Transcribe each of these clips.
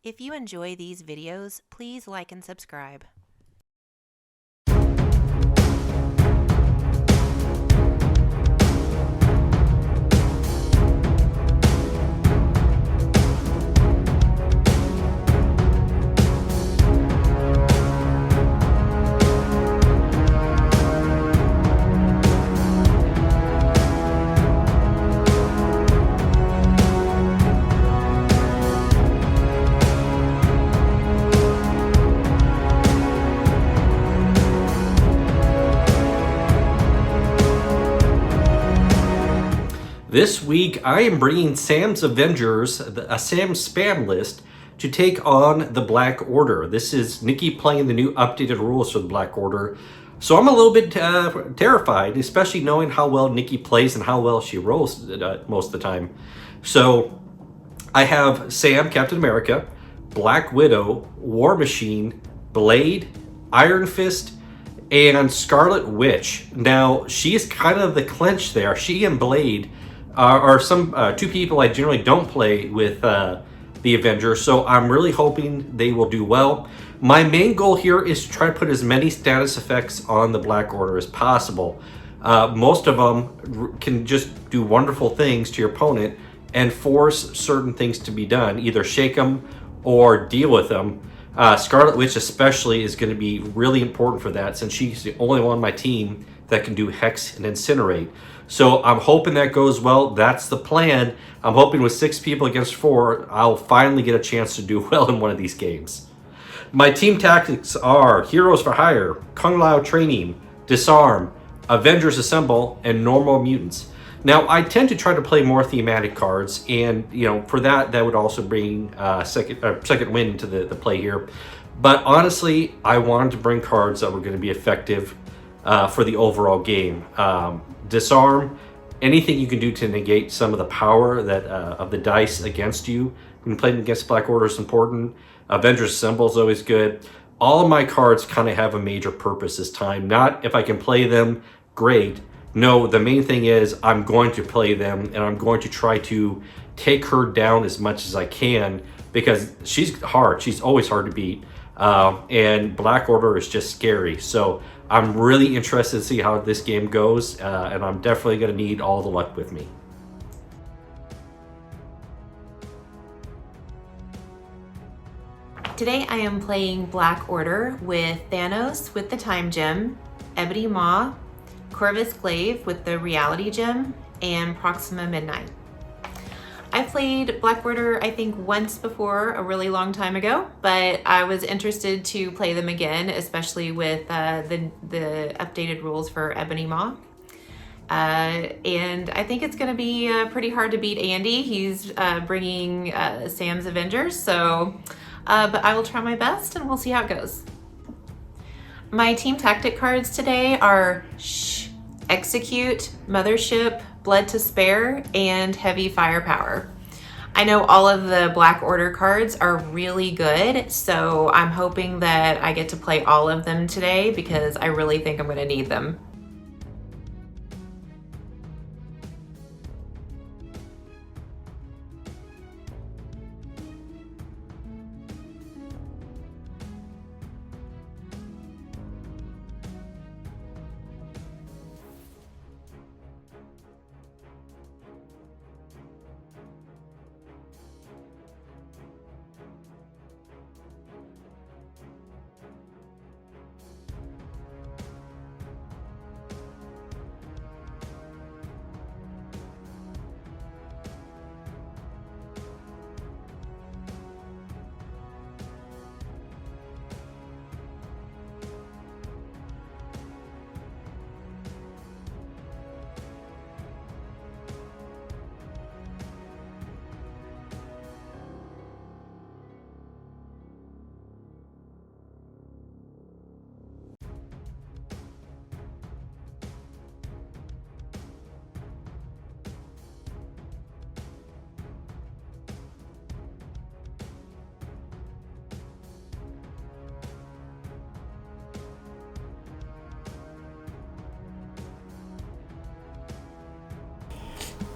If you enjoy these videos, please like and subscribe. This week, I am bringing Sam's Avengers, a Sam spam list, to take on the Black Order. This is Nikki playing the new updated rules for the Black Order. So I'm a little bit terrified, especially knowing how well Nikki plays and how well she rolls most of the time. So I have Sam, Captain America, Black Widow, War Machine, Blade, Iron Fist, and Scarlet Witch. Now, she's kind of the clinch there. She and Blade are some two people I generally don't play with the Avengers, so I'm really hoping they will do well. My main goal here is to try to put as many status effects on the Black Order as possible. Most of them can just do wonderful things to your opponent and force certain things to be done, either shake them or deal with them. Scarlet Witch especially is going to be really important for that, since she's the only one on my team that can do Hex and Incinerate. So I'm hoping that goes well. That's the plan. I'm hoping with 6 people against 4, I'll finally get a chance to do well in one of these games. My team tactics are Heroes for Hire, Kung Lao Training, Disarm, Avengers Assemble, and Normal Mutants. Now, I tend to try to play more thematic cards, and for that would also bring second wind into the play here. But honestly, I wanted to bring cards that were going to be effective for the overall game. Disarm, anything you can do to negate some of the power that of the dice against you when playing against Black Order is important. Avengers Assemble is always good. All of my cards kind of have a major purpose this time. Not if I can play them, great. No, the main thing is I'm going to play them, and I'm going to try to take her down as much as I can, because she's hard. She's always hard to beat. And Black Order is just scary. So I'm really interested to see how this game goes, and I'm definitely going to need all the luck with me. Today I am playing Black Order with Thanos with the Time Gem, Ebony Maw, Corvus Glaive with the Reality Gem, and Proxima Midnight. I played Black Order, I think, once before, a really long time ago, but I was interested to play them again, especially with the updated rules for Ebony Maw. And I think it's going to be pretty hard to beat Andy. He's bringing Sam's Avengers, so but I will try my best and we'll see how it goes. My team tactic cards today are Execute, Mothership, Blood to Spare, and Heavy Firepower. I know all of the Black Order cards are really good, so I'm hoping that I get to play all of them today, because I really think I'm going to need them.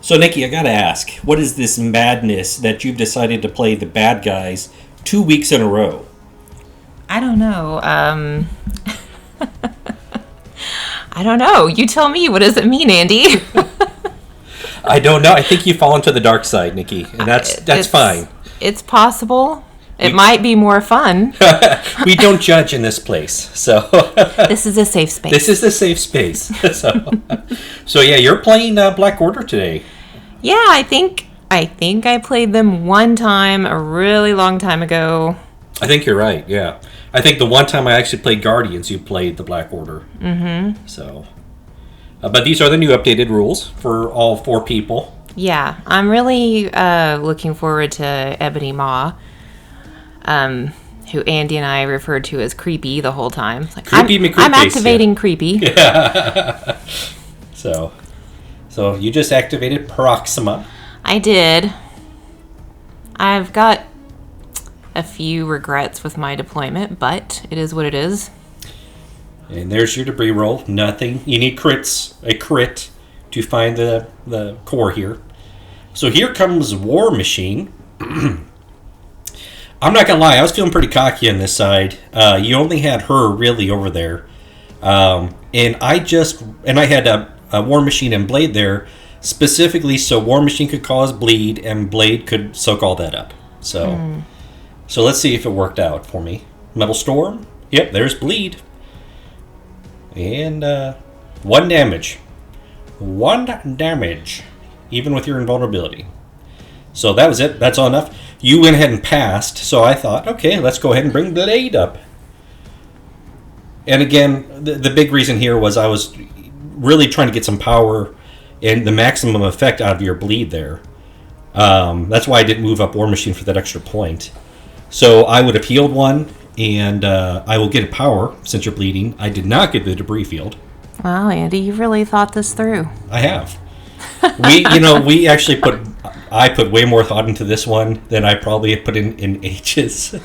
So, Nikki, I gotta ask, what is this madness that you've decided to play the bad guys 2 weeks in a row? I don't know. I don't know. You tell me. What does it mean, Andy? I don't know. I think you fall into the dark side, Nikki, and that's fine. It's possible. It might be more fun. We don't judge in this place, so This is a safe space. this is the safe space. So yeah, you're playing Black Order today. Yeah, I think I played them one time a really long time ago. I think you're right. Yeah, I think the one time I actually played Guardians, you played the Black Order. Mm-hmm. So, but these are the new updated rules for all 4 people. Yeah, I'm really looking forward to Ebony Maw, who Andy and I referred to as Creepy the whole time. Like, Creepy McCreepface, I'm activating Creepy. So you just activated Proxima. I did. I've got a few regrets with my deployment, but it is what it is. And there's your debris roll. Nothing. You need a crit to find the core here. So here comes War Machine. I'm not gonna lie, I was feeling pretty cocky on this side. You only had her really over there, and I had a War Machine and Blade there specifically so War Machine could cause bleed and Blade could soak all that up. So let's see if it worked out for me. Metal Storm. Yep, there's bleed. And 1 damage. 1 damage, even with your invulnerability. So that was it. That's all enough. You went ahead and passed, so I thought, okay, let's go ahead and bring Blade up. And again, the big reason here was I was really trying to get some power and the maximum effect out of your bleed there. That's why I didn't move up War Machine for that extra point. So I would have healed 1, and I will get a power since you're bleeding. I did not get the debris field. Wow, Andy, you really thought this through. I have. I put way more thought into this one than I probably put in ages.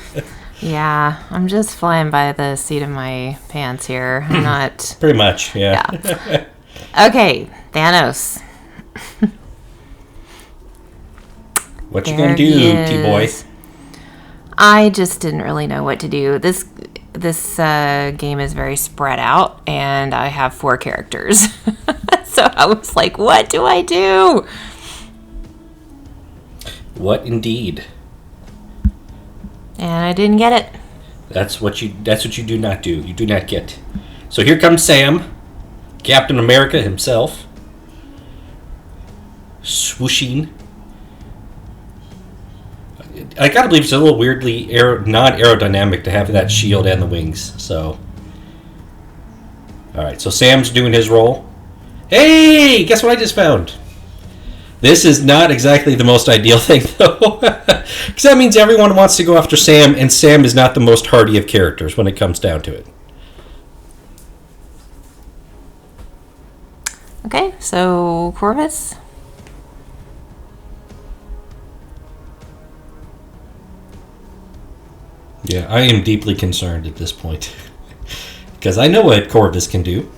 Yeah, I'm just flying by the seat of my pants here. I'm not... Pretty much, yeah. Okay, Thanos. What you gonna do, T-boy? I just didn't really know what to do. This game is very spread out, and I have 4 characters. So I was like, what do I do? What indeed? And I didn't get it. That's what you do not do. You do not get. So here comes Sam, Captain America himself, swooshing. I gotta believe it's a little weirdly non-aerodynamic to have that shield and the wings. So, all right. So Sam's doing his roll. Hey, guess what I just found? This is not exactly the most ideal thing, though, because that means everyone wants to go after Sam, and Sam is not the most hardy of characters when it comes down to it. Okay, so Corvus. Yeah, I am deeply concerned at this point, because I know what Corvus can do.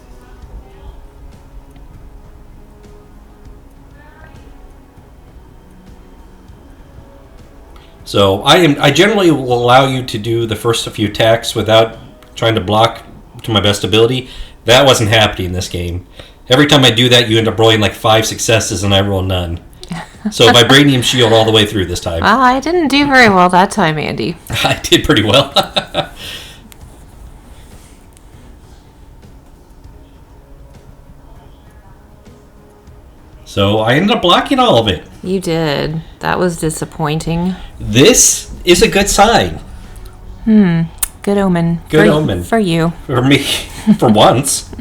So I generally will allow you to do the first few attacks without trying to block to my best ability. That wasn't happening in this game. Every time I do that, you end up rolling like 5 successes and I roll none. So Vibranium Shield all the way through this time. Well, I didn't do very well that time, Andy. I did pretty well. So I ended up blocking all of it. You did. That was disappointing. This is a good sign. Good omen. Good omen. For you. For me. For once.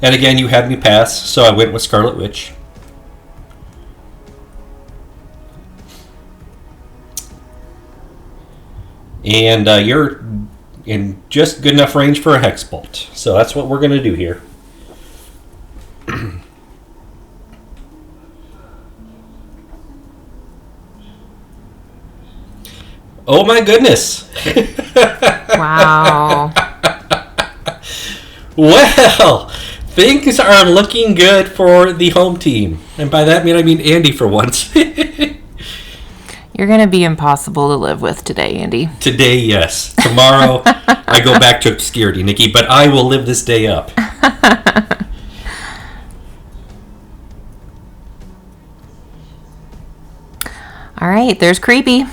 And again, you had me pass, so I went with Scarlet Witch. And you're in just good enough range for a Hex Bolt. So that's what we're going to do here. Oh my goodness. Wow. Well, things are looking good for the home team. And by that I mean Andy for once. You're going to be impossible to live with today, Andy. Today, yes. Tomorrow, I go back to obscurity, Nikki, but I will live this day up. All right, there's Creepy.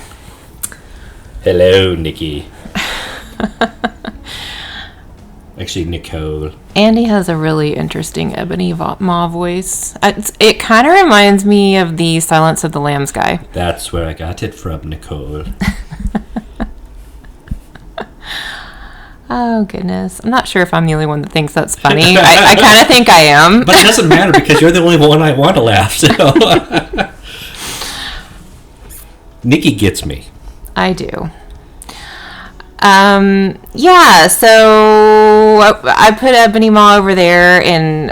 Hello, Nikki. Actually, Nicole. Andy has a really interesting Ebony Maw voice. It kind of reminds me of the Silence of the Lambs guy. That's where I got it from, Nicole. Oh, goodness. I'm not sure if I'm the only one that thinks that's funny. I kind of think I am. But it doesn't matter because you're the only one I want to laugh. So. Nikki gets me. I do. Yeah, so I put Ebony Maw over there, and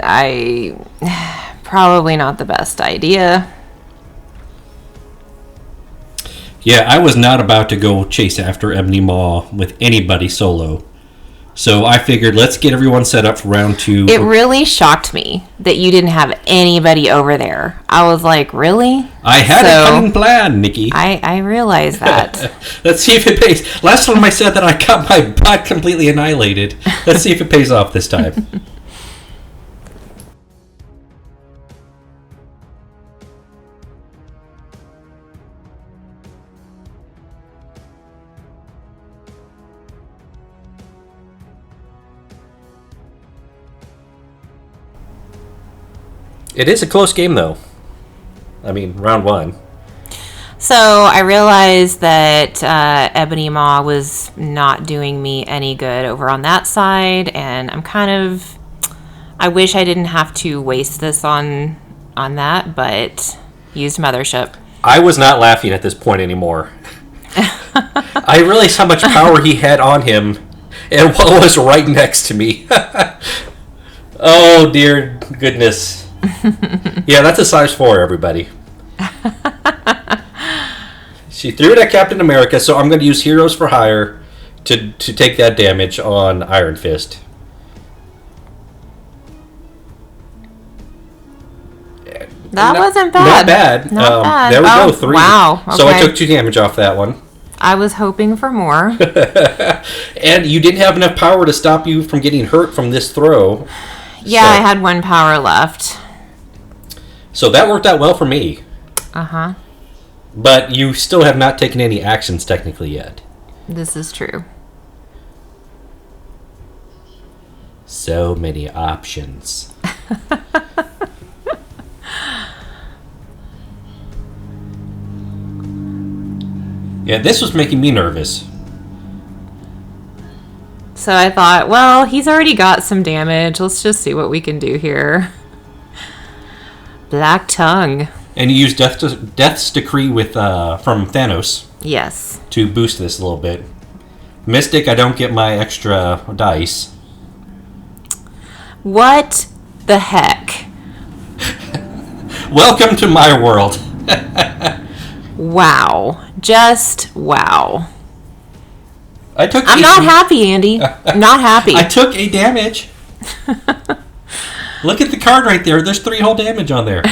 probably not the best idea. Yeah, I was not about to go chase after Ebony Maw with anybody solo. So I figured, let's get everyone set up for round 2. It really shocked me that you didn't have anybody over there. I was like, really? I had a cunning plan, Nikki. I realize that. Let's see if it pays. Last time I said that I got my butt completely annihilated. Let's see if it pays off this time. It is a close game, though. I mean, round 1. So I realized that Ebony Maw was not doing me any good over on that side, and I wish I didn't have to waste this on that, but used Mothership. I was not laughing at this point anymore. I realized how much power he had on him, and what was right next to me. Oh, dear goodness. Yeah, that's a size 4, everybody. She threw it at Captain America, so I'm going to use Heroes for Hire to take that damage on Iron Fist. That wasn't bad. Not bad. Not bad. There we go, 3. Wow. Okay. So I took 2 damage off that one. I was hoping for more. And you didn't have enough power to stop you from getting hurt from this throw. Yeah, I had 1 power left. So that worked out well for me. Uh-huh. But you still have not taken any actions technically yet. This is true. So many options. Yeah, this was making me nervous. So I thought, well, he's already got some damage. Let's just see what we can do here. Black Tongue. And you used Death's Decree with from Thanos. Yes. To boost this a little bit. Mystic, I don't get my extra dice. What the heck? Welcome to my world. Wow. Just wow. I'm not happy, Andy. Not happy. I took a damage. Look at the card right there. There's 3 whole damage on there.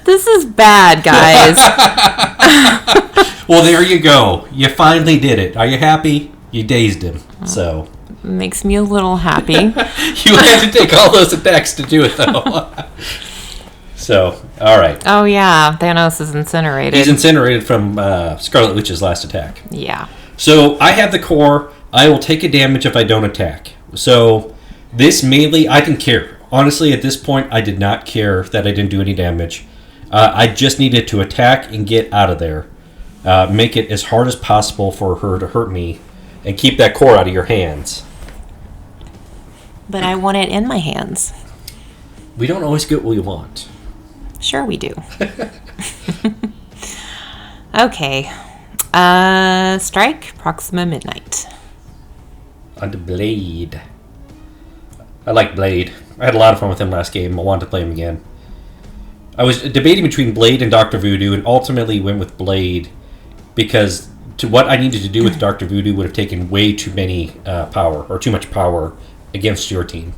This is bad, guys. Well, there you go. You finally did it. Are you happy? You dazed him. So makes me a little happy. You had to take all those attacks to do it, though. So, all right. Oh, yeah. Thanos is incinerated. He's incinerated from Scarlet Witch's last attack. Yeah. So, I have the core. I will take a damage if I don't attack. So, this melee, I didn't care. Honestly, at this point, I did not care that I didn't do any damage. I just needed to attack and get out of there. Make it as hard as possible for her to hurt me and keep that core out of your hands. But I want it in my hands. We don't always get what we want. Sure we do. Okay. Strike, Proxima, Midnight. On the Blade. I like Blade. I had a lot of fun with him last game. I wanted to play him again. I was debating between Blade and Dr. Voodoo, and ultimately went with Blade because to what I needed to do with Dr. Voodoo would have taken way too many power, or too much power against your team.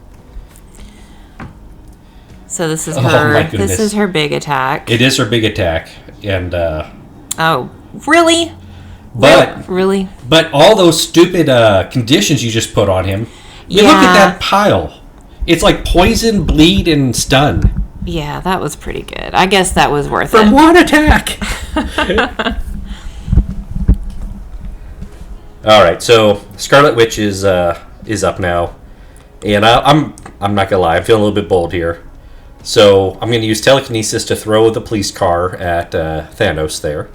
So this is her. This is her big attack. It is her big attack, and Oh, really? but Really? but all those stupid conditions you just put on him. You look at that pile. It's like poison, bleed, and stun. Yeah, that was pretty good. I guess that was worth From it. one attack. All right, so Scarlet Witch is up now, and I'm not gonna lie, I'm feeling a little bit bold here. So I'm gonna use telekinesis to throw the police car at Thanos there.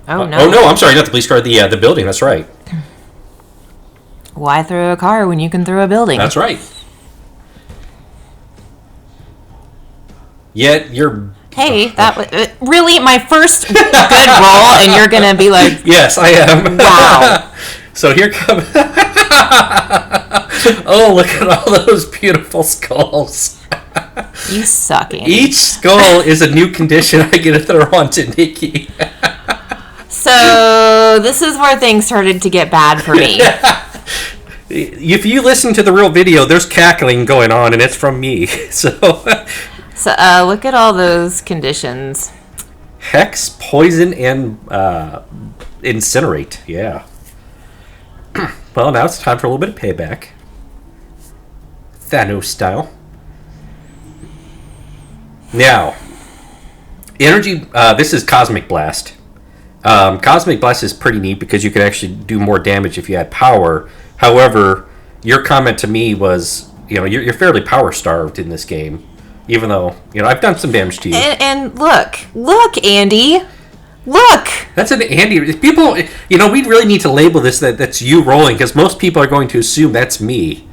Oh no! Oh no! I'm sorry, not the police car. The building. That's right. Why throw a car when you can throw a building? That's right. Yet you're. Hey, that was really my first good roll, and you're gonna be like, yes, I am. wow. So here comes. Oh, look at all those beautiful skulls. You suck, Andy. Each skull is a new condition I get to throw onto Nikki. So this is where things started to get bad for me. If you listen to the real video, there's cackling going on, and it's from me. So look at all those conditions. Hex, poison, and incinerate. Yeah. Well, now it's time for a little bit of payback. Thanos style. Now, energy. This is Cosmic Blast. Cosmic Blast is pretty neat because you can actually do more damage if you had power. However, your comment to me was, you're fairly power starved in this game, even though I've done some damage to you. And look, Andy, look. That's an Andy. People, we really need to label this that's you rolling because most people are going to assume that's me.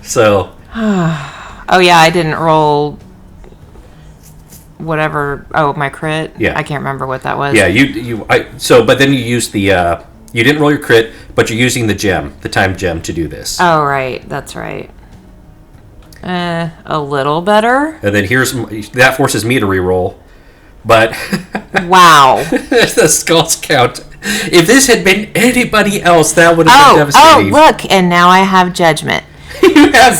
So. Oh yeah, I didn't roll. Whatever. Oh, my crit. Yeah, I can't remember what that was. Yeah, but then you used the. You didn't roll your crit, but you're using the gem, the time gem, to do this. Oh right, that's right. A little better. And then that forces me to re-roll, but wow, the skulls count. If this had been anybody else, that would have been devastating. Oh, look, and now I have judgment. You have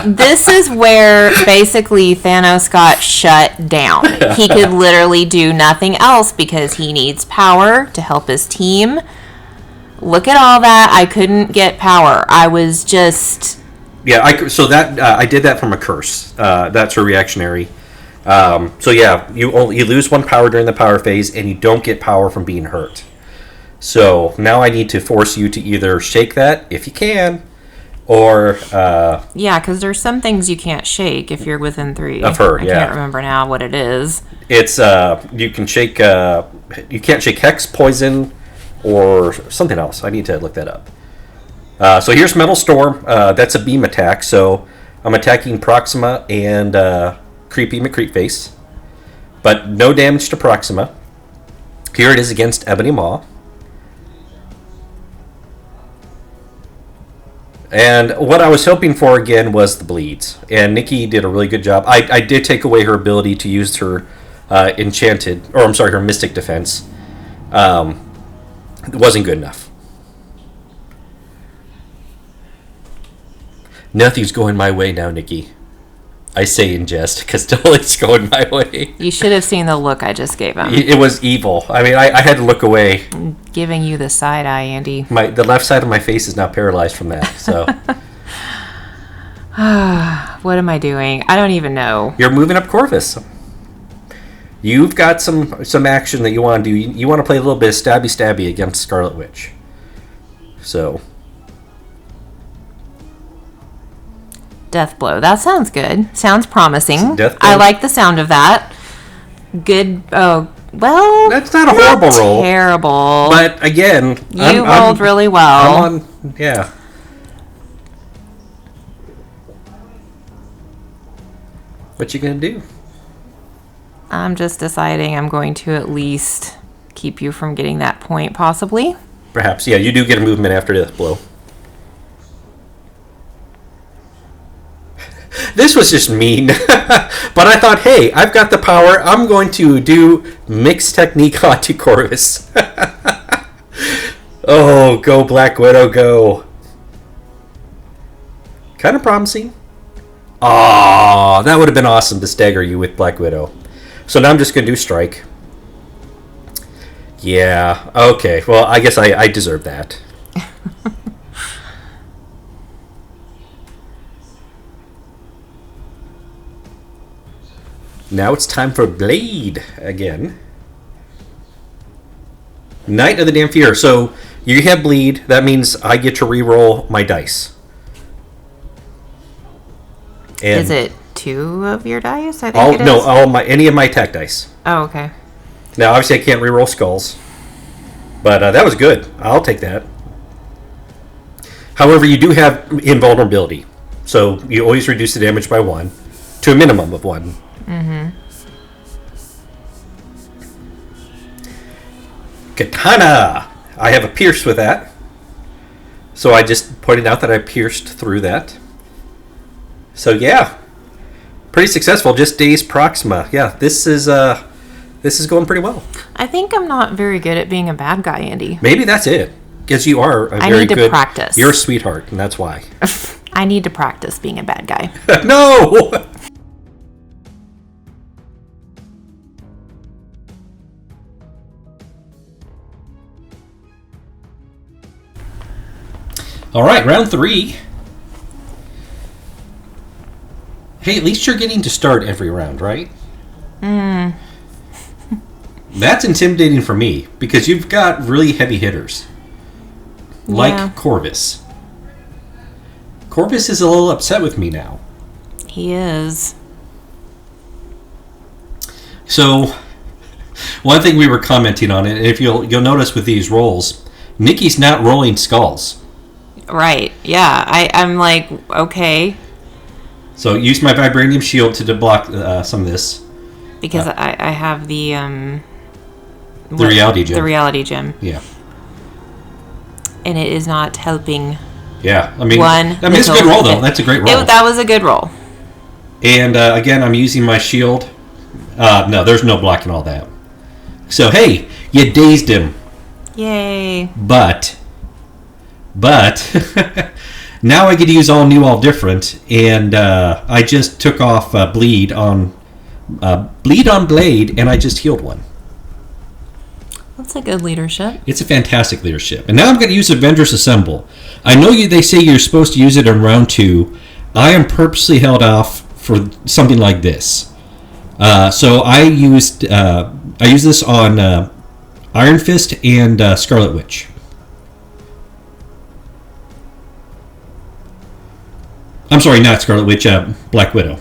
this is where basically Thanos got shut down. He could literally do nothing else because he needs power to help his team. Look at all that. I couldn't get power. I was just... Yeah, I did that from a curse. That's a reactionary. So yeah, you lose one power during the power phase, and you don't get power from being hurt. So now I need to force you to either shake that, if you can, or yeah, because there's some things you can't shake if you're within 3 of her. I can't remember now what it is. It's you can shake. You can't shake hex, poison, or something else. I need to look that up. So here's Metal Storm. That's a beam attack. So I'm attacking Proxima and Creepy McCreepface, but no damage to Proxima. Here it is against Ebony Maw. And what I was hoping for again was the bleeds. And Nikki did a really good job. I did take away her ability to use her her Mystic Defense. It wasn't good enough. Nothing's going my way now, Nikki. I say in jest, because nothing's going my way. You should have seen the look I just gave him. It was evil. I mean, I had to look away. I'm giving you the side eye, Andy. The left side of my face is now paralyzed from that, so... What am I doing? I don't even know. You're moving up Corvus. You've got some action that you want to do. You want to play a little bit of stabby against Scarlet Witch. So... Death blow. That sounds good. Sounds promising. Death blow. I like the sound of that. Good. Oh, well. That's not a horrible roll. Terrible. But again, you rolled really well. Yeah. What you gonna do? I'm just deciding I'm going to at least keep you from getting that point, possibly. Perhaps. Yeah, you do get a movement after death blow. This was just mean. But I thought, hey, I've got the power. I'm going to do mixed technique onto Corvus. Oh, go Black Widow, go. Kind of promising. Oh, that would have been awesome to stagger you with Black Widow. So now I'm just going to do strike. Yeah. Okay. Well, I guess I deserve that. Now it's time for Blade again. Knight of the Dampier. So you have Bleed. That means I get to re-roll my dice. And Is it 2 of your dice? I think it is. No, any of my attack dice. Oh, okay. Now, obviously, I can't re-roll skulls. But that was good. I'll take that. However, you do have invulnerability. So you always reduce the damage by 1 to a minimum of 1. Mm-hmm. Katana! I have a pierce with that. So I just pointed out that I pierced through that. So yeah. Pretty successful. Just dazed Proxima. Yeah, this is going pretty well. I think I'm not very good at being a bad guy, Andy. Maybe that's it. Because you are a I very need to good... practice. You're a sweetheart, and that's why. I need to practice being a bad guy. No! All right, round 3. Hey, at least you're getting to start every round, right? That's intimidating for me, because you've got really heavy hitters. Like Corvus. Corvus is a little upset with me now. He is. So, one thing we were commenting on it, and if you'll notice with these rolls, Nikki's not rolling skulls. Right. Yeah. I'm like, okay. So use my vibranium shield to block some of this. Because I have the reality gem. The reality gem. Yeah. And it is not helping. Yeah. I mean, it's a little good roll, though. bit. That's a great roll. That was a good roll. And again, I'm using my shield. No, there's no blocking all that. So, hey, you dazed him. Yay. But now I get to use all new, all different, and I just took off bleed on Blade, and I just healed one. That's a good leadership. It's a fantastic leadership. And now I'm going to use Avengers Assemble. I know they say you're supposed to use it in round 2. I am purposely held off for something like this. So I used this on Iron Fist and Scarlet Witch. I'm sorry, not Scarlet Witch, Black Widow.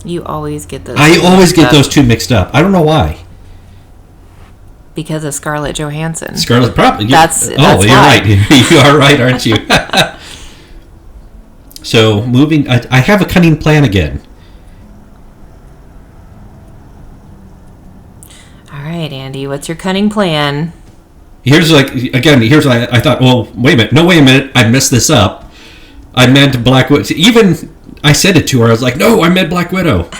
You always get those. I always get those two mixed up. I don't know why. Because of Scarlett Johansson. Scarlet, probably. That's you're why. right. You are right, aren't you? So, moving... I have a cunning plan again. All right, Andy. What's your cunning plan? Here's what I thought, well, wait a minute. I messed this up. I meant Black Widow. Even I said it to her. I was like, no, I meant Black Widow.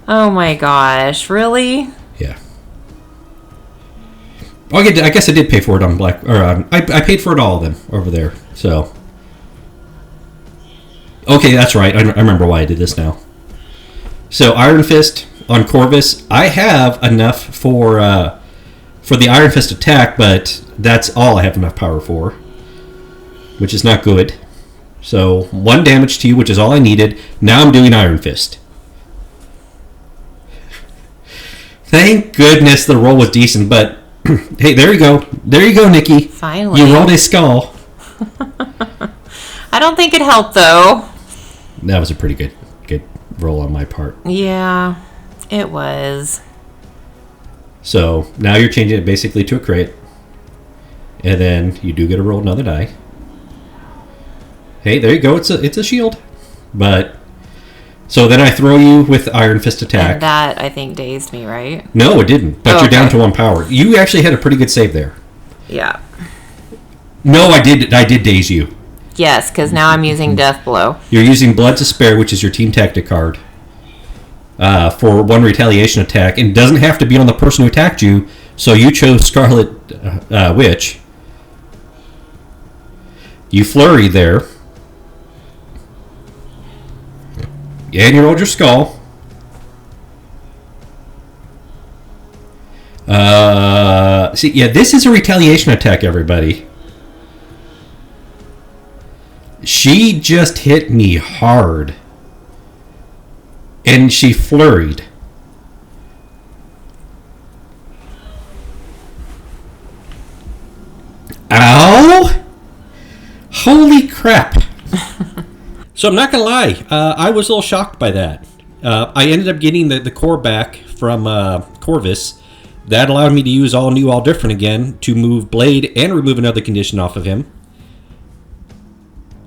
Oh my gosh, really? Yeah. Oh, I guess I did pay for it on Black... Or I paid for it all of them over there, so... Okay, that's right. I remember why I did this now. So, Iron Fist on Corvus. I have enough for the Iron Fist attack, but that's all I have enough power for. Which is not good. So, 1 damage to you, which is all I needed. Now I'm doing Iron Fist. Thank goodness the roll was decent, but hey, there you go. There you go, Nikki. Finally. You rolled a skull. I don't think it helped, though. That was a pretty good roll on my part. Yeah, it was. So, now you're changing it basically to a crit. And then you do get to roll another die. Hey, there you go. It's a shield. But... So then I throw you with Iron Fist attack. And that, I think, dazed me, right? No, it didn't. But you're down to 1 power. You actually had a pretty good save there. Yeah. No, I did daze you. Yes, because now I'm using Death Blow. You're using Blood to Spare, which is your team tactic card, for 1 retaliation attack. And it doesn't have to be on the person who attacked you. So you chose Scarlet Witch. You flurry there. And you rolled your skull. See, yeah, this is a retaliation attack, everybody. She just hit me hard. And she flurried. Ow! Holy crap. So I'm not going to lie. I was a little shocked by that. I ended up getting the core back from Corvus. That allowed me to use all new, all different again to move Blade and remove another condition off of him.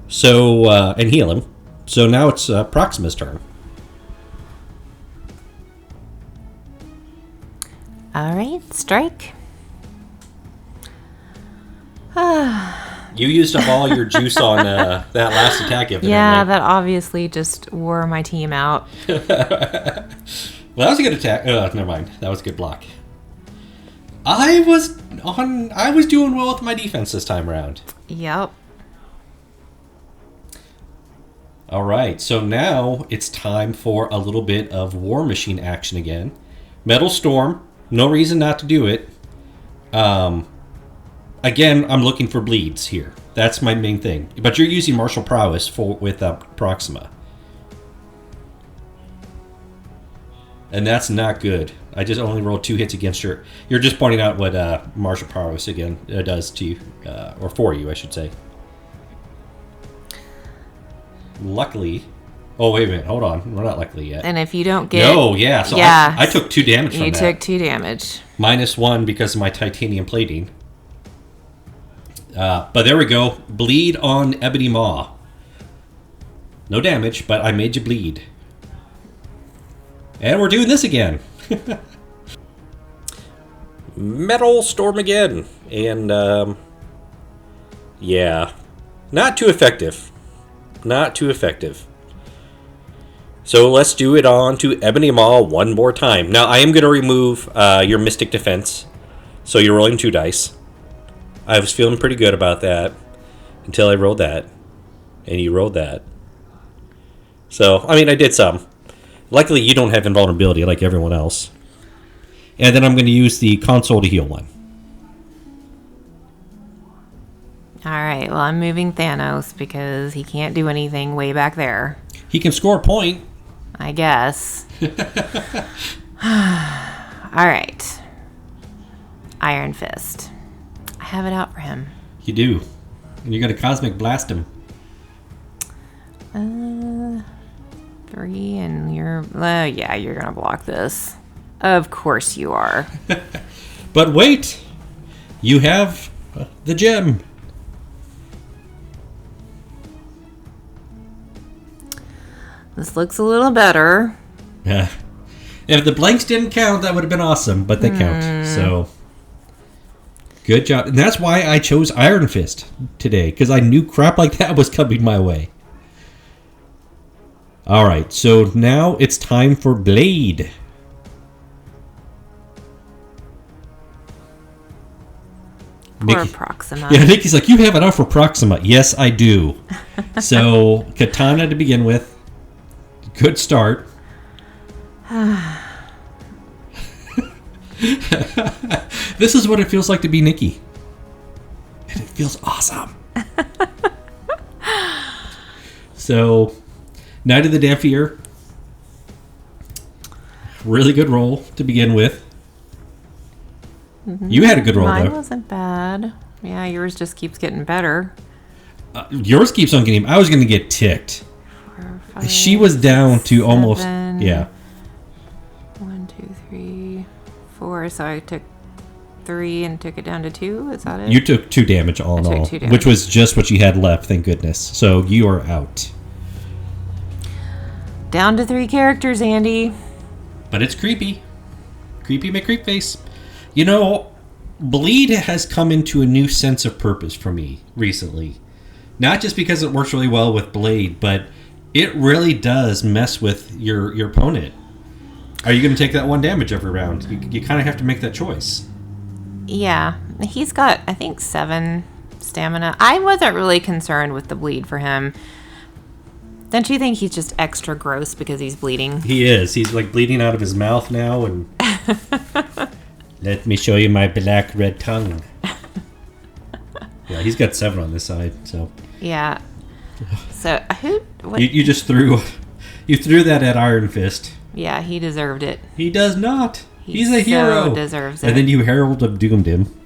So, and heal him. So now it's Proxima's turn. All right, strike. You used up all your juice on that last attack, evidently. Yeah, that obviously just wore my team out. Well, that was a good attack. Never mind. That was a good block. I was doing well with my defense this time around. Yep. All right, so now it's time for a little bit of War Machine action again. Metal Storm, no reason not to do it. Again, I'm looking for bleeds here. That's my main thing. But you're using Martial Prowess with Proxima. And that's not good. I just only rolled 2 hits against your... You're just pointing out what Martial Prowess again does to you. Or for you, I should say. Luckily... Oh, wait a minute. Hold on. We're not luckily yet. And if you don't get... No, yeah. So yeah, I took 2 damage from that. You took 2 damage. -1 because of my titanium plating. But there we go. Bleed on Ebony Maw. No damage, but I made you bleed. And we're doing this again. Metal Storm again. And, yeah. Not too effective. Not too effective. So let's do it on to Ebony Maw one more time. Now, I am going to remove your Mystic Defense. So you're rolling 2 dice. I was feeling pretty good about that until I rolled that. And you rolled that. So, I mean, I did some. Luckily, you don't have invulnerability like everyone else. And then I'm going to use the console to heal 1. All right, well, I'm moving Thanos because he can't do anything way back there. He can score a point. I guess. All right. Iron Fist. I have it out for him. You do. And you're going to Cosmic Blast him. 3, and you're... yeah, you're going to block this. Of course you are. But wait! You have the gem. This looks a little better. Yeah. If the blanks didn't count, that would have been awesome, but they count. So, good job. And that's why I chose Iron Fist today, because I knew crap like that was coming my way. All right, so now it's time for Blade. Poor Proxima. Yeah, Nikki's like, you have enough for Proxima. Yes, I do. So, Katana to begin with. Good start. This is what it feels like to be Nikki. And it feels awesome. So, Knight of the Deaf-Ear. Really good roll to begin with. You had a good roll, Mine though. wasn't bad. Yeah, yours just keeps getting better. Yours keeps on getting... I was going to get ticked. 4, 5, She was down to 7, almost... Yeah. 1, 2, 3, 4. So I took 3 and took it down to 2. Is that it? You took 2 damage all in all. 2 damage. Which was just what you had left, thank goodness. So you are out. Down to 3 characters, Andy. But it's creepy. Creepy McCreep face. You know, Bleed has come into a new sense of purpose for me recently. Not just because it works really well with Blade, but it really does mess with your opponent. Are you going to take that 1 damage every round? You kind of have to make that choice. Yeah. He's got, I think, 7 stamina. I wasn't really concerned with the bleed for him. Don't you think he's just extra gross because he's bleeding? He is. He's like bleeding out of his mouth now, and Let me show you my black red tongue. Yeah, he's got 7 on this side, so. Yeah. So what? You just threw that at Iron Fist. Yeah, he deserved it. He does not. He's a so hero. Deserves it. And then you Herald of Doomed him.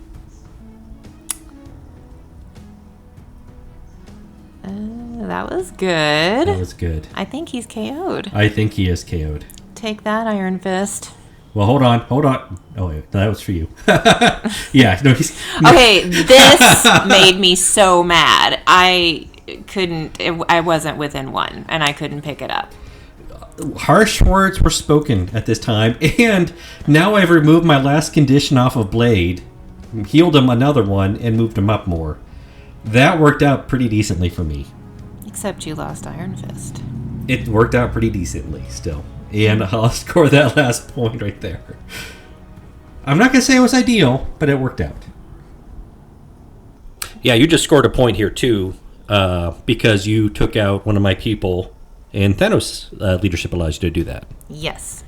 That was good. That was good. I think he's KO'd. I think he is KO'd. Take that, Iron Fist. Well, hold on. Oh, wait, that was for you. Yeah, no, he's... Okay, this made me so mad. I wasn't within 1, and I couldn't pick it up. Harsh words were spoken at this time, and now I've removed my last condition off of Blade, healed him another one, and moved him up more. That worked out pretty decently for me. Except you lost Iron Fist. It worked out pretty decently still. And I'll score that last point right there. I'm not going to say it was ideal, but it worked out. Yeah, you just scored a point here too, because you took out one of my people, and Thanos leadership allows you to do that. Yes.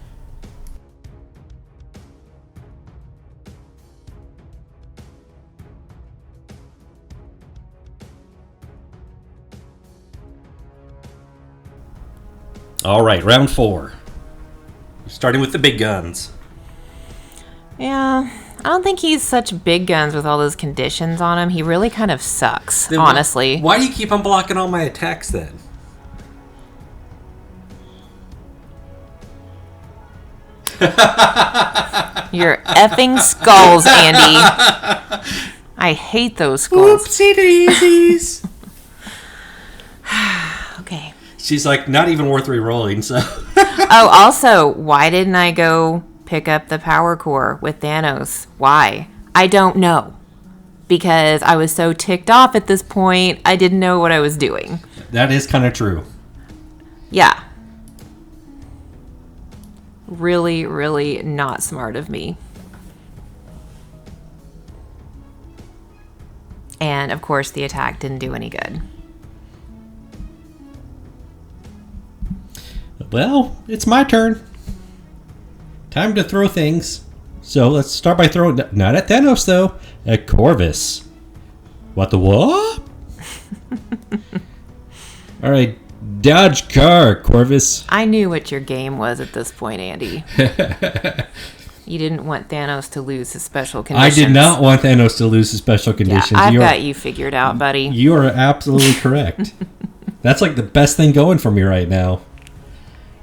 All right, round 4. Starting with the big guns. Yeah, I don't think he's such big guns with all those conditions on him. He really kind of sucks, honestly. Why do you keep on blocking all my attacks then? Your effing skulls, Andy. I hate those skulls. Oopsie daisies. Okay. She's like, not even worth re-rolling, so... Oh, also, why didn't I go pick up the power core with Thanos? Why? I don't know. Because I was so ticked off at this point, I didn't know what I was doing. That is kind of true. Yeah. Really, really not smart of me. And, of course, the attack didn't do any good. Well, it's my turn. Time to throw things. So let's start by throwing... Not at Thanos, though. At Corvus. What the what? All right. Dodge car, Corvus. I knew what your game was at this point, Andy. You didn't want Thanos to lose his special conditions. I did not want Thanos to lose his special conditions. Yeah, I've got you figured out, buddy. You are absolutely correct. That's like the best thing going for me right now.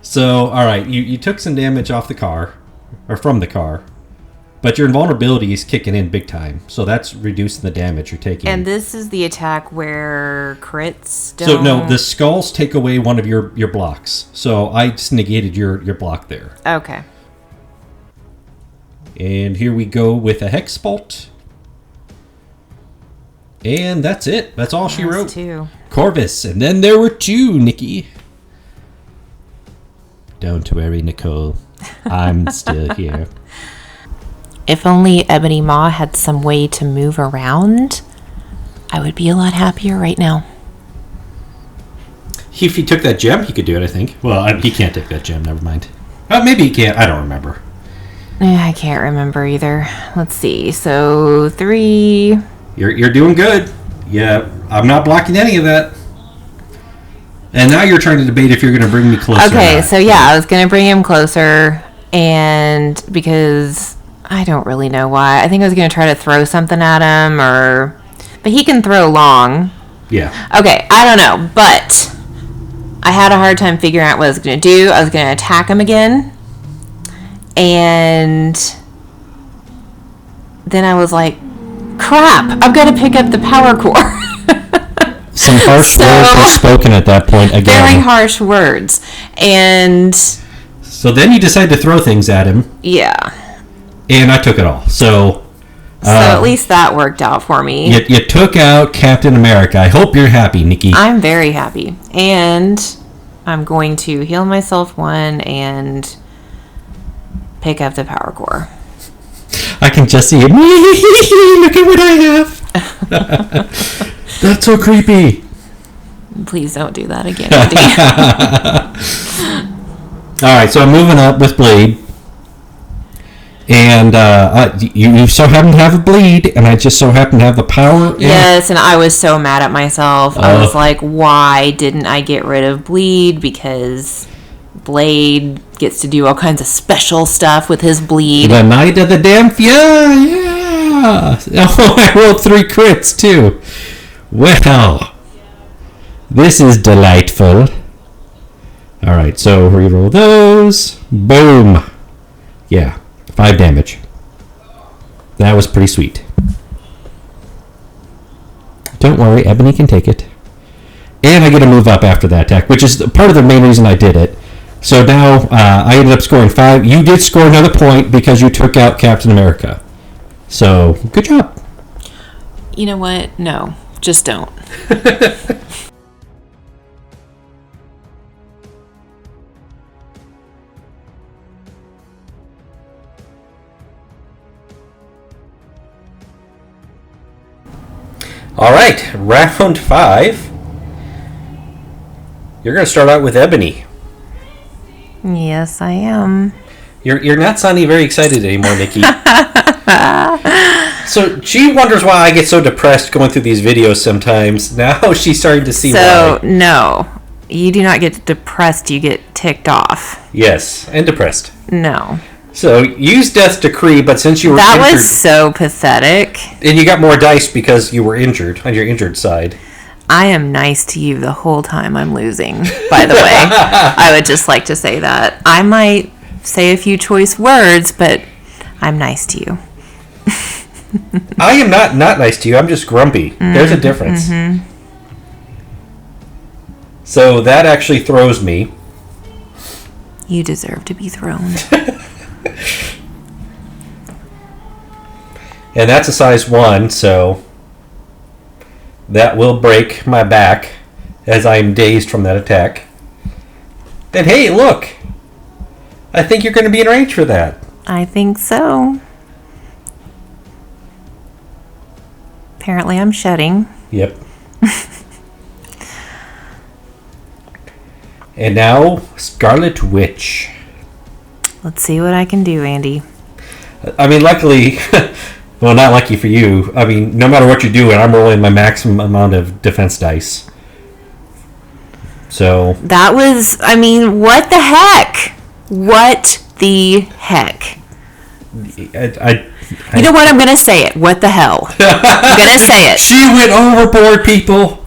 So, all right, you took some damage off the car, or from the car, but your invulnerability is kicking in big time, so that's reducing the damage you're taking. And this is the attack where crits don't... So, no, the skulls take away one of your blocks, so I just negated your block there. Okay. And here we go with a Hex Bolt. And that's it. That's all she wrote. 2. Corvus, and then there were 2, Nikki. Don't worry, Nicole. I'm still here. If only Ebony Maw had some way to move around, I would be a lot happier right now. If he took that gem, he could do it, I think. Well, he can't take that gem, never mind. Maybe he can't, I don't remember. I can't remember either. Let's see, so 3... You're doing good. Yeah, I'm not blocking any of that. And now you're trying to debate if you're going to bring me closer. Okay, so yeah, I was going to bring him closer, and because I don't really know why. I think I was going to try to throw something at him, but he can throw long. Yeah. Okay, I don't know, but I had a hard time figuring out what I was going to do. I was going to attack him again, and then I was like, crap, I've got to pick up the power core. Some harsh words were spoken at that point again. Very harsh words. And so then you decide to throw things at him. Yeah. And I took it all. So at least that worked out for me. You took out Captain America. I hope you're happy, Nikki. I'm very happy. And I'm going to heal myself 1 and pick up the power core. I can just see it. Look at what I have. That's so creepy. Please don't do that again, Andy. All right, so I'm moving up with Blade. And you so happen to have a bleed, and I just so happen to have the power. Yes, and I was so mad at myself. I was like, why didn't I get rid of bleed? Because Blade gets to do all kinds of special stuff with his bleed. The night of the damn yeah. Oh, I rolled 3 crits too. Well, this is delightful. All right, so reroll those. Boom. Yeah, 5 damage. That was pretty sweet. Don't worry, Ebony can take it. And I get to move up after that attack, which is part of the main reason I did it. So now I ended up scoring 5. You did score another point because you took out Captain America. So, good job. You know what? No, just don't. All right, round 5. You're going to start out with Ebony. Yes, I am. You're not sounding very excited anymore, Nikki. So she wonders why I get so depressed going through these videos sometimes. Now she's starting to see why. So, no. You do not get depressed, you get ticked off. Yes, and depressed. No. So, use Death's Decree, but since you were injured... That was so pathetic. And you got more dice because you were injured, on your injured side. I am nice to you the whole time I'm losing, by the way. I would just like to say that. I might say a few choice words, but I'm nice to you. I am not nice to you. I'm just grumpy. There's a difference. Mm-hmm. So that actually throws me. You deserve to be thrown. And that's a size 1, so that will break my back as I'm dazed from that attack. And hey, look! I think you're going to be in range for that. I think so. Apparently I'm shedding. Yep. And now, Scarlet Witch. Let's see what I can do, Andy. I mean, luckily, well, not lucky for you. I mean, no matter what you're doing, I'm rolling my maximum amount of defense dice. So... That was, I mean, what the heck? What the heck? You know what? I'm going to say it. What the hell? I'm going to say it. She went overboard, people.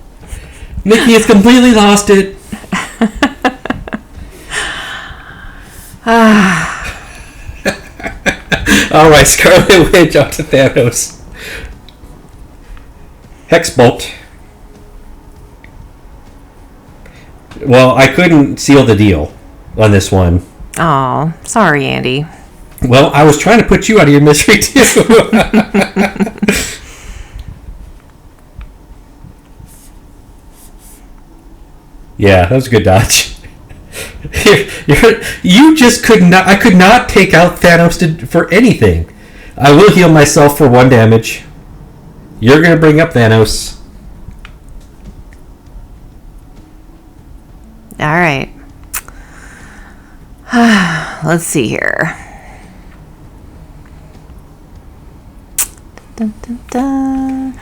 Nikki has completely lost it. Alright, Scarlet Witch onto Thanos. Hexbolt. Well, I couldn't seal the deal on this one. Oh, sorry, Andy. Well, I was trying to put you out of your misery, too. Yeah, that was a good dodge. You just could not... I could not take out Thanos for anything. I will heal myself for 1 damage. You're going to bring up Thanos. All right. Let's see here. Dun, dun, dun.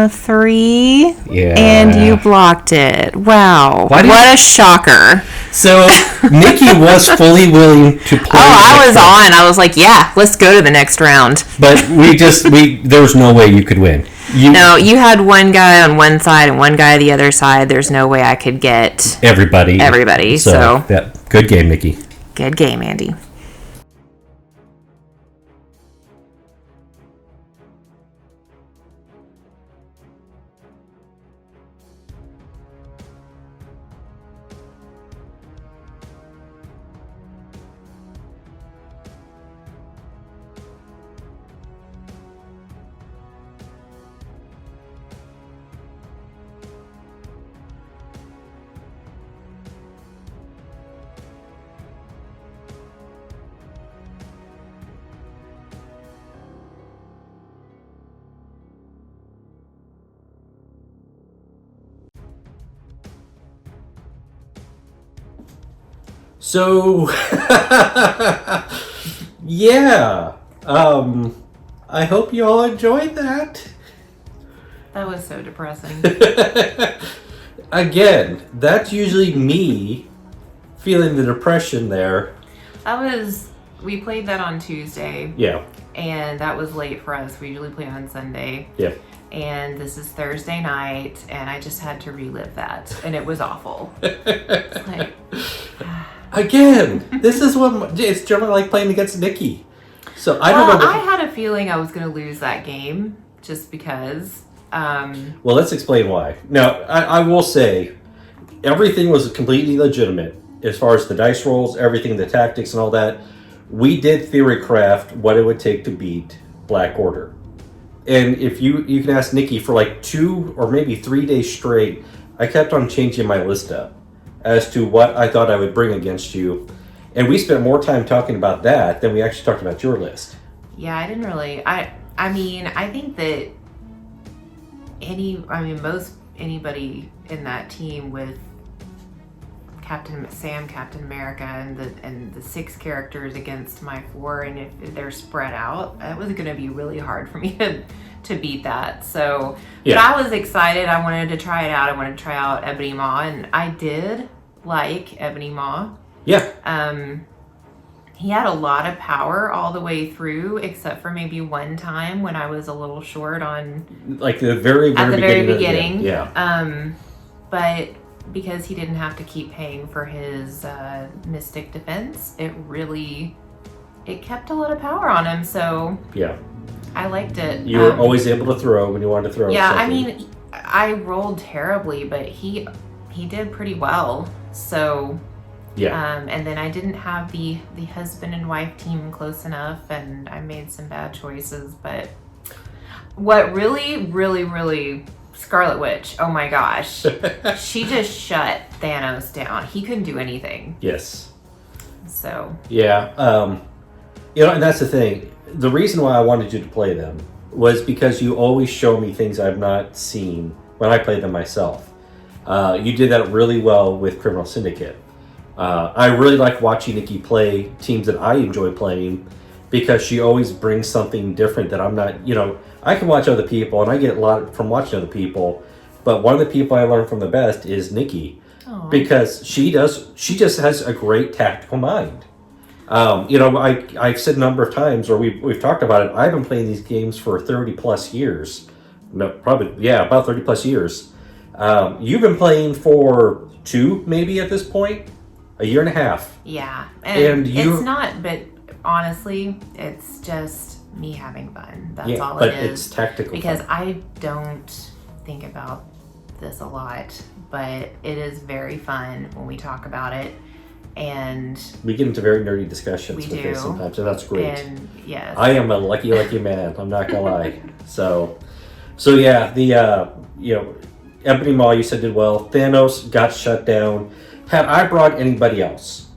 3. Yeah. And you blocked it. Wow. What a shocker. So, Nikki was fully willing to play. I was on. I was like, yeah, let's go to the next round. But there was no way you could win. No, you had one guy on one side and one guy on the other side. There's no way I could get everybody. So yeah, good game, Nikki. Good game, Andy. So, Yeah. I hope you all enjoyed that. That was so depressing. Again, that's usually me feeling the depression there. We played that on Tuesday. Yeah. And that was late for us. We usually play on Sunday. Yeah. And this is Thursday night, and I just had to relive that, and it was awful. It's like, again, this is what it's generally like playing against Nikki. So I don't know. I had a feeling I was going to lose that game just because. Well, let's explain why. Now, I will say, everything was completely legitimate as far as the dice rolls, everything, the tactics, and all that. We did theory craft what it would take to beat Black Order. And if you can ask Nikki, for like 2 or maybe 3 days straight, I kept on changing my list up as to what I thought I would bring against you. And we spent more time talking about that than we actually talked about your list. Yeah, I didn't really. I mean, I think that anybody in that team with Captain America, and the 6 characters against my 4, and if they're spread out, it was going to be really hard for me to beat that. So, yeah. But I was excited. I wanted to try it out. I wanted to try out Ebony Maw, and I did like Ebony Maw. Yeah. He had a lot of power all the way through, except for maybe one time when I was a little short on, like the very beginning. Yeah. But because he didn't have to keep paying for his mystic defense, it kept a lot of power on him. So yeah, I liked it. You were always able to throw when you wanted to throw. Yeah, something. I mean, I rolled terribly, but he did pretty well. So yeah. And then I didn't have the husband and wife team close enough, and I made some bad choices. But what really, really, really, Scarlet Witch, oh my gosh, she just shut Thanos down. He couldn't do anything. Yes. So. Yeah. And that's the thing. The reason why I wanted you to play them was because you always show me things I've not seen when I play them myself. You did that really well with Criminal Syndicate. I really like watching Nikki play teams that I enjoy playing because she always brings something different that I'm not, I can watch other people and I get a lot from watching other people, but one of the people I learn from the best is Nikki. Aww. Because she just has a great tactical mind. I've said a number of times, or we've talked about it, I've been playing these games for 30 plus years. No, probably, yeah, about 30 plus years. You've been playing for 2, maybe at this point? A year and a half. Yeah. And it's not, but honestly, it's just me having fun. That's all it is. But it's tactical because fun. I don't think about this a lot, but it is very fun when we talk about it. And we get into very nerdy discussions with this sometimes, and that's great. And yes. I am a lucky man. I'm not gonna lie. So yeah, the Ebony Maw you said did well. Thanos got shut down. Had I brought anybody else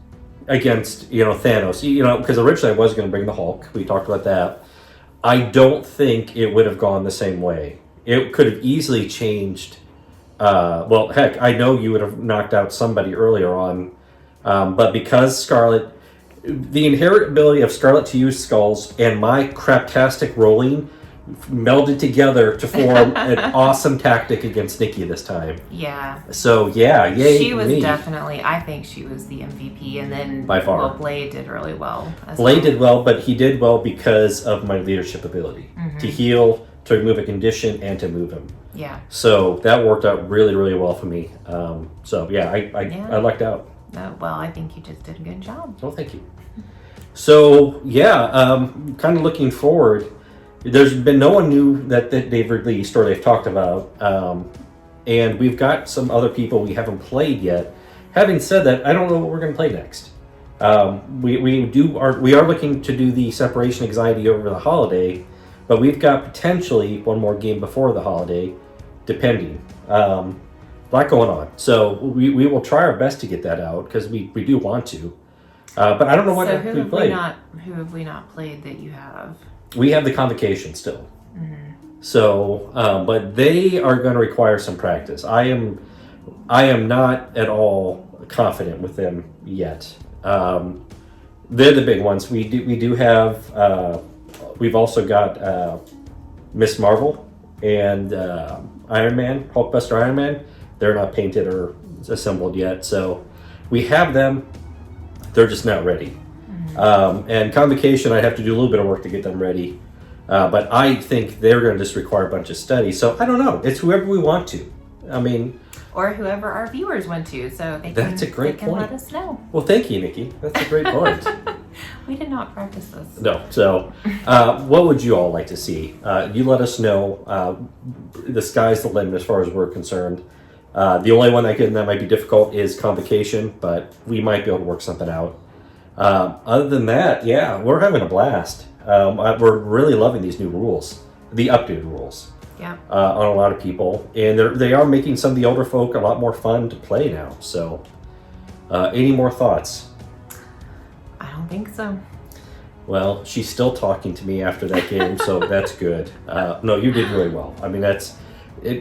against Thanos, because originally I was going to bring the Hulk. We talked about that. I don't think it would have gone the same way. It could have easily changed. Well, heck, I know you would have knocked out somebody earlier on, but because Scarlet, the inherent ability of Scarlet to use skulls and my craptastic rolling melded together to form an awesome tactic against Nikki this time. Yeah. So yeah, yay. She was definitely, I think she was the MVP, and then by far. Well, Blade did really well. Blade did well, but he did well because of my leadership ability to heal, to remove a condition, and to move him. Yeah. So that worked out really, really well for me. So yeah, I lucked out. Well, I think you just did a good job. Oh, thank you. So yeah, kind of looking forward. There's been no one new that they've released or they've talked about, and we've got some other people we haven't played yet. Having said that, I don't know what we're going to play next. We are looking to do the separation anxiety over the holiday, but we've got potentially one more game before the holiday, depending. A lot going on, so we will try our best to get that out because we do want to. But I don't know what we played. Who have we not played that you have? We have the Convocation still. So, but they are going to require some practice. I am not at all confident with them yet. They're the big ones. We do have. We've also got Miss Marvel and Iron Man, Hulkbuster Iron Man. They're not painted or assembled yet, so we have them. They're just not ready. And Convocation, I have to do a little bit of work to get them ready. But I think they're going to just require a bunch of study. So I don't know. It's whoever we want to. I mean, or whoever our viewers went to, so they that's a great can point. let us know. Well, thank you, Nikki. That's a great point. We did not practice this. No. So, what would you all like to see? You let us know. The sky's the limit as far as we're concerned. The only one that might be difficult is Convocation, but we might be able to work something out. Other than that, yeah, we're having a blast. We're really loving these new rules, the updated rules. Yeah. On a lot of people, and they are making some of the older folk a lot more fun to play now. So, any more thoughts? I don't think so. Well, she's still talking to me after that game, so that's good. No, you did really well. I mean,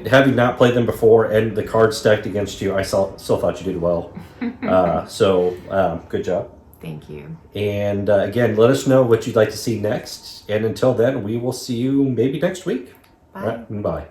having not played them before and the cards stacked against you, I still thought you did well. So, good job. Thank you. And again, let us know what you'd like to see next. And until then, we will see you maybe next week. Bye. All right, bye.